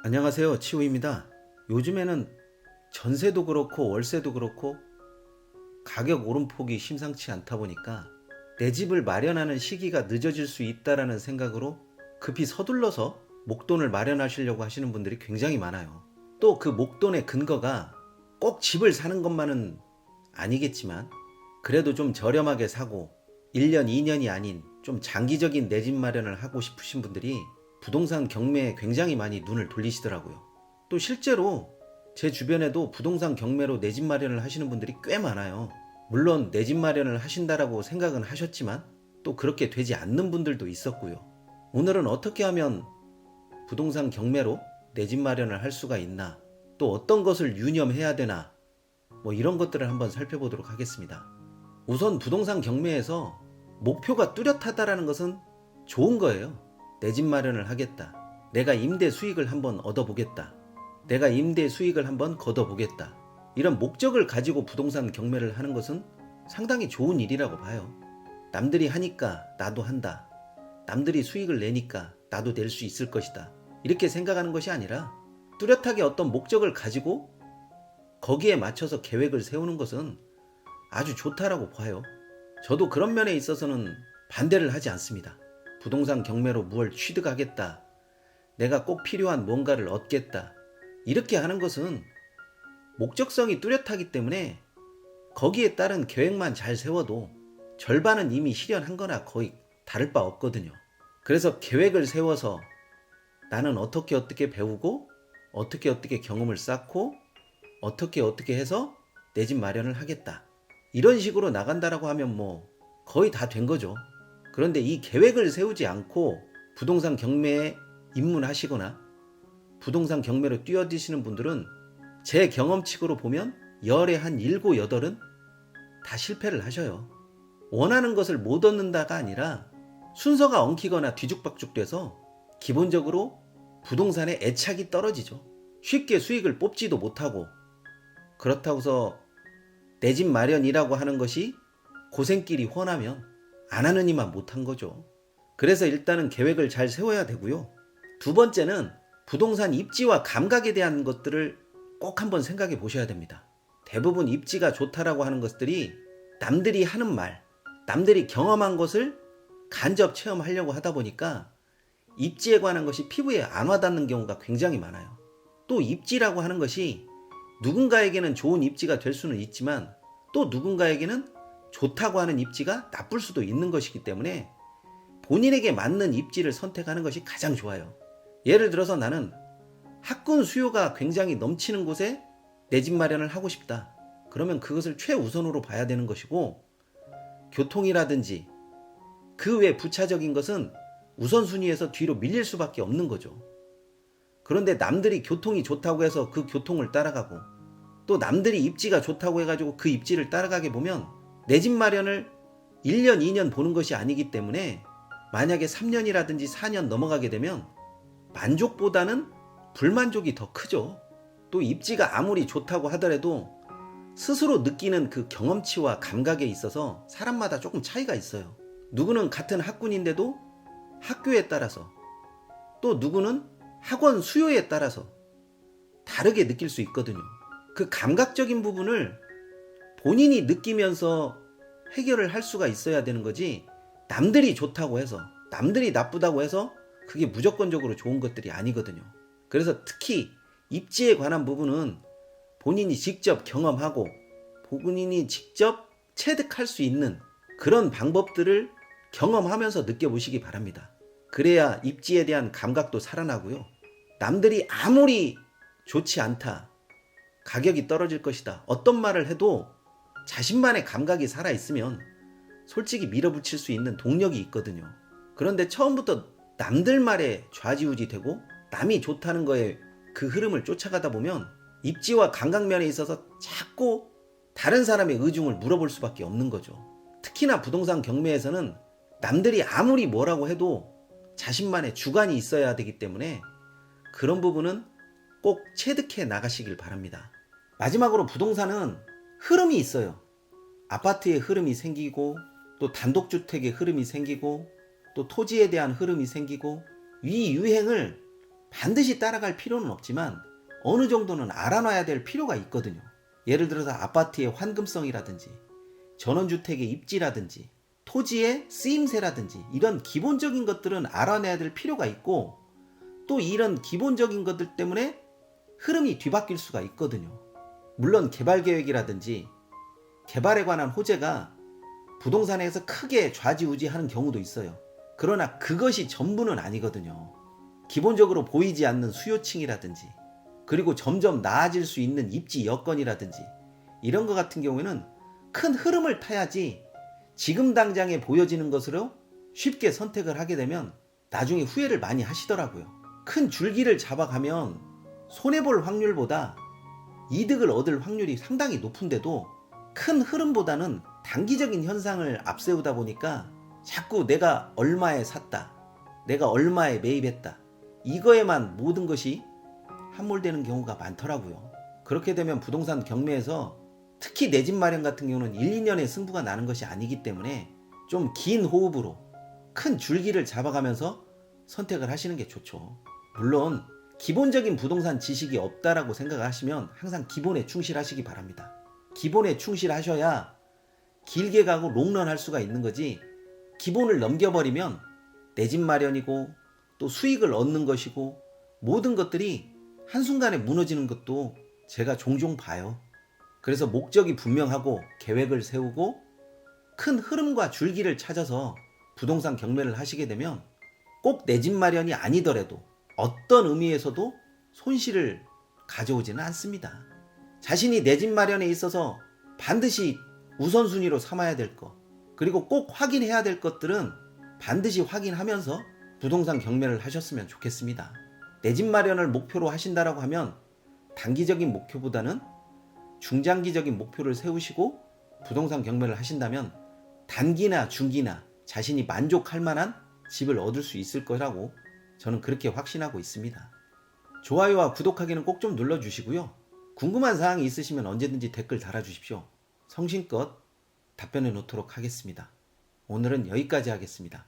안녕하세요. 치우입니다. 요즘에는 전세도 그렇고 월세도 그렇고 가격 오름폭이 심상치 않다 보니까 내 집을 마련하는 시기가 늦어질 수 있다라는 생각으로 급히 서둘러서 목돈을 마련하시려고 하시는 분들이 굉장히 많아요. 또 그 목돈의 근거가 꼭 집을 사는 것만은 아니겠지만 그래도 좀 저렴하게 사고 1년, 2년이 아닌 좀 장기적인 내 집 마련을 하고 싶으신 분들이 부동산 경매에 굉장히 많이 눈을 돌리시더라고요. 또 실제로 제 주변에도 부동산 경매로 내 집 마련을 하시는 분들이 꽤 많아요. 물론 내 집 마련을 하신다라고 생각은 하셨지만 또 그렇게 되지 않는 분들도 있었고요. 오늘은 어떻게 하면 부동산 경매로 내 집 마련을 할 수가 있나, 또 어떤 것을 유념해야 되나, 이런 것들을 한번 살펴보도록 하겠습니다. 우선 부동산 경매에서 목표가 뚜렷하다라는 것은 좋은 거예요. 내 집 마련을 하겠다. 내가 임대 수익을 한번 얻어보겠다. 내가 임대 수익을 한번 걷어보겠다. 이런 목적을 가지고 부동산 경매를 하는 것은 상당히 좋은 일이라고 봐요. 남들이 하니까 나도 한다. 남들이 수익을 내니까 나도 낼 수 있을 것이다. 이렇게 생각하는 것이 아니라 뚜렷하게 어떤 목적을 가지고 거기에 맞춰서 계획을 세우는 것은 아주 좋다라고 봐요. 저도 그런 면에 있어서는 반대를 하지 않습니다. 부동산 경매로 무엇을 취득하겠다. 내가 꼭 필요한 뭔가를 얻겠다. 이렇게 하는 것은 목적성이 뚜렷하기 때문에 거기에 따른 계획만 잘 세워도 절반은 이미 실현한 거나 거의 다를 바 없거든요. 그래서 계획을 세워서 나는 어떻게 배우고 어떻게 경험을 쌓고 어떻게 해서 내 집 마련을 하겠다. 이런 식으로 나간다라고 하면 거의 다 된 거죠. 그런데 이 계획을 세우지 않고 부동산 경매에 입문하시거나 부동산 경매로 뛰어드시는 분들은 제 경험칙으로 보면 열에 한 7, 8은 다 실패를 하셔요. 원하는 것을 못 얻는다가 아니라 순서가 엉키거나 뒤죽박죽 돼서 기본적으로 부동산에 애착이 떨어지죠. 쉽게 수익을 뽑지도 못하고, 그렇다고 해서 내 집 마련이라고 하는 것이 고생길이 훤하면 안 하는 이만 못한 거죠. 그래서 일단은 계획을 잘 세워야 되고요. 두 번째는 부동산 입지와 감각에 대한 것들을 꼭 한번 생각해 보셔야 됩니다. 대부분 입지가 좋다라고 하는 것들이 남들이 하는 말, 남들이 경험한 것을 간접 체험하려고 하다 보니까 입지에 관한 것이 피부에 안 와닿는 경우가 굉장히 많아요. 또 입지라고 하는 것이 누군가에게는 좋은 입지가 될 수는 있지만 또 누군가에게는 좋다고 하는 입지가 나쁠 수도 있는 것이기 때문에 본인에게 맞는 입지를 선택하는 것이 가장 좋아요. 예를 들어서 나는 학군 수요가 굉장히 넘치는 곳에 내 집 마련을 하고 싶다. 그러면 그것을 최우선으로 봐야 되는 것이고, 교통이라든지 그 외 부차적인 것은 우선순위에서 뒤로 밀릴 수밖에 없는 거죠. 그런데 남들이 교통이 좋다고 해서 그 교통을 따라가고, 또 남들이 입지가 좋다고 해가지고 그 입지를 따라가게 보면 내 집 마련을 1년, 2년 보는 것이 아니기 때문에 만약에 3년이라든지 4년 넘어가게 되면 만족보다는 불만족이 더 크죠. 또 입지가 아무리 좋다고 하더라도 스스로 느끼는 그 경험치와 감각에 있어서 사람마다 조금 차이가 있어요. 누구는 같은 학군인데도 학교에 따라서, 또 누구는 학원 수요에 따라서 다르게 느낄 수 있거든요. 그 감각적인 부분을 본인이 느끼면서 해결을 할 수가 있어야 되는 거지, 남들이 좋다고 해서, 남들이 나쁘다고 해서 그게 무조건적으로 좋은 것들이 아니거든요. 그래서 특히 입지에 관한 부분은 본인이 직접 경험하고 본인이 직접 체득할 수 있는 그런 방법들을 경험하면서 느껴보시기 바랍니다. 그래야 입지에 대한 감각도 살아나고요. 남들이 아무리 좋지 않다, 가격이 떨어질 것이다, 어떤 말을 해도 자신만의 감각이 살아있으면 솔직히 밀어붙일 수 있는 동력이 있거든요. 그런데 처음부터 남들 말에 좌지우지 되고 남이 좋다는 거에 그 흐름을 쫓아가다 보면 입지와 감각면에 있어서 자꾸 다른 사람의 의중을 물어볼 수밖에 없는 거죠. 특히나 부동산 경매에서는 남들이 아무리 뭐라고 해도 자신만의 주관이 있어야 되기 때문에 그런 부분은 꼭 체득해 나가시길 바랍니다. 마지막으로 부동산은 흐름이 있어요. 아파트의 흐름이 생기고, 또 단독주택의 흐름이 생기고, 또 토지에 대한 흐름이 생기고, 이 유행을 반드시 따라갈 필요는 없지만 어느 정도는 알아놔야 될 필요가 있거든요. 예를 들어서 아파트의 환금성이라든지 전원주택의 입지라든지 토지의 쓰임새라든지 이런 기본적인 것들은 알아내야 될 필요가 있고, 또 이런 기본적인 것들 때문에 흐름이 뒤바뀔 수가 있거든요. 물론 개발계획이라든지 개발에 관한 호재가 부동산에서 크게 좌지우지하는 경우도 있어요. 그러나 그것이 전부는 아니거든요. 기본적으로 보이지 않는 수요층이라든지 그리고 점점 나아질 수 있는 입지 여건이라든지 이런 것 같은 경우에는 큰 흐름을 타야지 지금 당장에 보여지는 것으로 쉽게 선택을 하게 되면 나중에 후회를 많이 하시더라고요. 큰 줄기를 잡아가면 손해볼 확률보다 이득을 얻을 확률이 상당히 높은데도 큰 흐름보다는 단기적인 현상을 앞세우다 보니까 자꾸 내가 얼마에 샀다, 내가 얼마에 매입했다, 이거에만 모든 것이 함몰되는 경우가 많더라고요. 그렇게 되면 부동산 경매에서 특히 내 집 마련 같은 경우는 1, 2년의 승부가 나는 것이 아니기 때문에 좀 긴 호흡으로 큰 줄기를 잡아가면서 선택을 하시는 게 좋죠. 물론 기본적인 부동산 지식이 없다라고 생각하시면 항상 기본에 충실하시기 바랍니다. 기본에 충실하셔야 길게 가고 롱런 할 수가 있는 거지, 기본을 넘겨버리면 내 집 마련이고 또 수익을 얻는 것이고 모든 것들이 한순간에 무너지는 것도 제가 종종 봐요. 그래서 목적이 분명하고 계획을 세우고 큰 흐름과 줄기를 찾아서 부동산 경매를 하시게 되면 꼭 내 집 마련이 아니더라도 어떤 의미에서도 손실을 가져오지는 않습니다. 자신이 내 집 마련에 있어서 반드시 우선순위로 삼아야 될 것, 그리고 꼭 확인해야 될 것들은 반드시 확인하면서 부동산 경매를 하셨으면 좋겠습니다. 내 집 마련을 목표로 하신다라고 하면 단기적인 목표보다는 중장기적인 목표를 세우시고 부동산 경매를 하신다면 단기나 중기나 자신이 만족할 만한 집을 얻을 수 있을 거라고 저는 그렇게 확신하고 있습니다. 좋아요와 구독하기는 꼭 좀 눌러주시고요. 궁금한 사항이 있으시면 언제든지 댓글 달아주십시오. 성심껏 답변해 놓도록 하겠습니다. 오늘은 여기까지 하겠습니다.